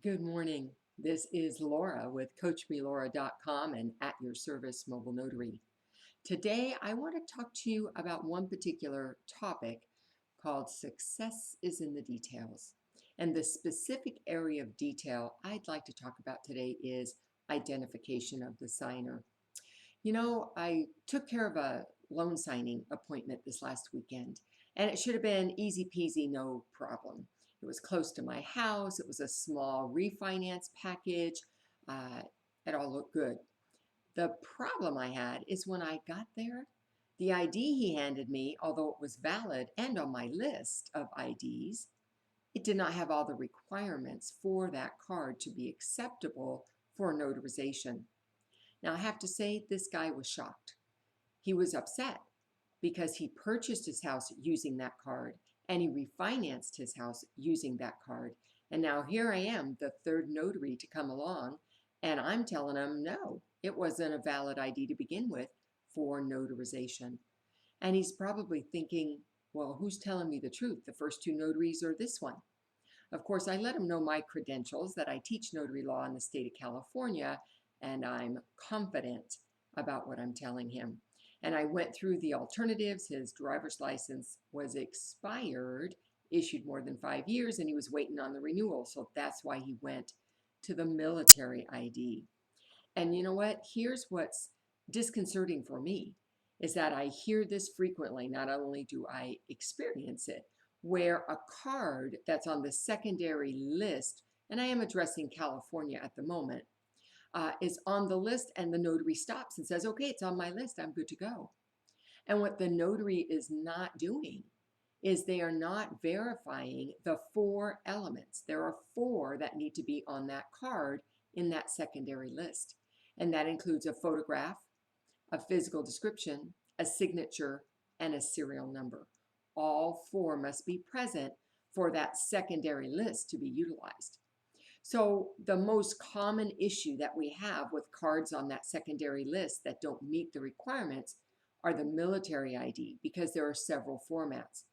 Good morning. This is Laura with CoachMeLaura.com and at your service mobile notary. Today, I want to talk to you about one particular topic called Success is in the Details. And the specific area of detail I'd like to talk about today is identification of the signer. I took care of a loan signing appointment this last weekend, and it should have been easy peasy, no problem. It was close to my house. It was a small refinance package. Uh, it all looked good. The problem I had is when I got there, the ID he handed me, although it was valid and on my list of IDs, it did not have all the requirements for that card to be acceptable for notarization. Now, I have to say, this guy was shocked. He was upset because he purchased his house using that card and he refinanced his house using that card. And now here I am, the third notary to come along, and I'm telling him no, it wasn't a valid ID to begin with for notarization. And he's probably thinking, well, who's telling me the truth? The first two notaries or this one? Of course, I let him know my credentials, that I teach notary law in the state of California, and I'm confident about what I'm telling him. And I went through the alternatives. His driver's license was expired, issued more than 5 years, and he was waiting on the renewal. So that's why he went to the military ID. And you know what? Here's what's disconcerting for me is that I hear this frequently. Not only do I experience it, where a card that's on the secondary list, and I am addressing California at the moment, is on the list and the notary stops and says, okay, it's on my list, I'm good to go. And what the notary is not doing is they are not verifying the four elements. There are four that need to be on that card in that secondary list. And that includes a photograph, a physical description, a signature, and a serial number. All four must be present for that secondary list to be utilized. So the most common issue that we have with cards on that secondary list that don't meet the requirements are the military ID, because there are several formats.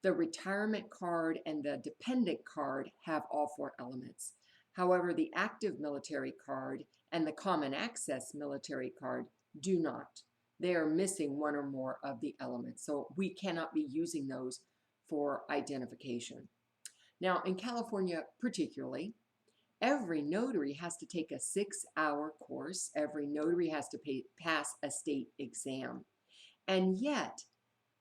The retirement card and the dependent card have all four elements. However, the active military card and the common access military card do not. They are missing one or more of the elements. So we cannot be using those for identification. Now, in California particularly, every notary has to take a 6-hour course. Every notary has to pass a state exam. And yet,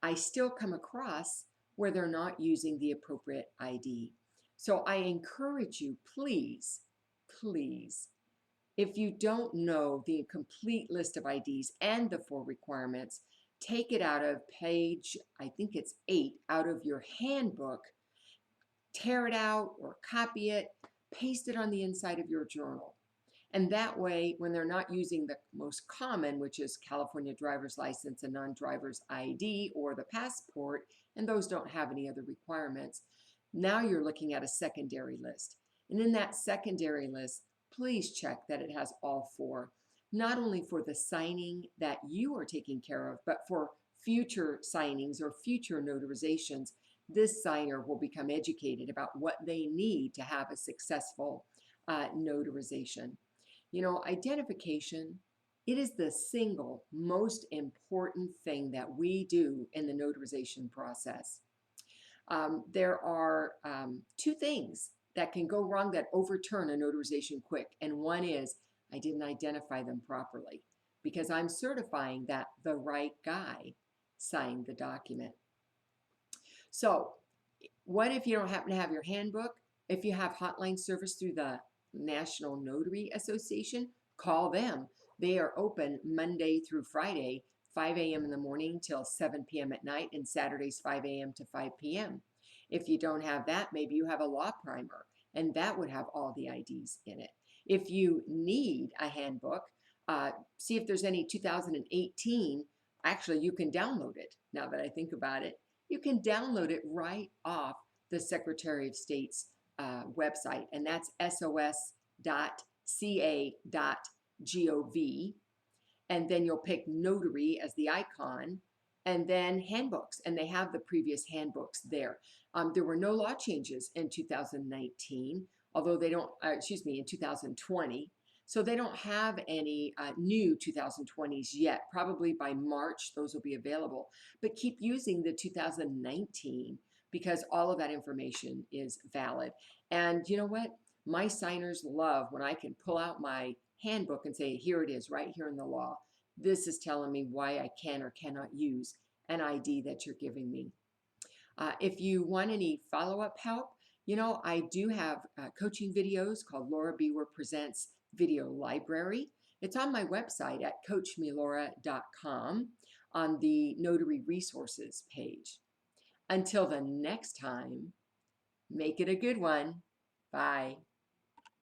I still come across where they're not using the appropriate ID. So I encourage you, please, please, if you don't know the complete list of IDs and the four requirements, take it out of page, I think it's 8, out of your handbook, tear it out or copy it, paste it on the inside of your journal. And that way, when they're not using the most common, which is California driver's license and non-driver's ID or the passport, and those don't have any other requirements, now you're looking at a secondary list. And in that secondary list, please check that it has all four, not only for the signing that you are taking care of, but for future signings or future notarizations. This signer will become educated about what they need to have a successful notarization. Identification, it is the single most important thing that we do in the notarization process. There are two things that can go wrong that overturn a notarization quick. And one is I didn't identify them properly because I'm certifying that the right guy signed the document. So what if you don't happen to have your handbook? If you have hotline service through the National Notary Association, call them. They are open Monday through Friday, 5 a.m. in the morning till 7 p.m. at night, and Saturdays 5 a.m. to 5 p.m. If you don't have that, maybe you have a law primer, and that would have all the IDs in it. If you need a handbook, see if there's any 2018. Actually, you can download it, now that I think about it. You can download it right off the Secretary of State's website, and that's sos.ca.gov. And then you'll pick Notary as the icon, and then handbooks, and they have the previous handbooks there. There were no law changes in 2019, although they don't, excuse me, in 2020. So they don't have any new 2020s yet. Probably by March, those will be available. But keep using the 2019 because all of that information is valid. And you know what? My signers love when I can pull out my handbook and say, here it is, right here in the law. This is telling me why I can or cannot use an ID that you're giving me. If you want any follow-up help, I do have coaching videos called Laura Bewer Presents Video Library. It's on my website at coachmelaura.com on the Notary Resources page. Until the next time, make it a good one. Bye.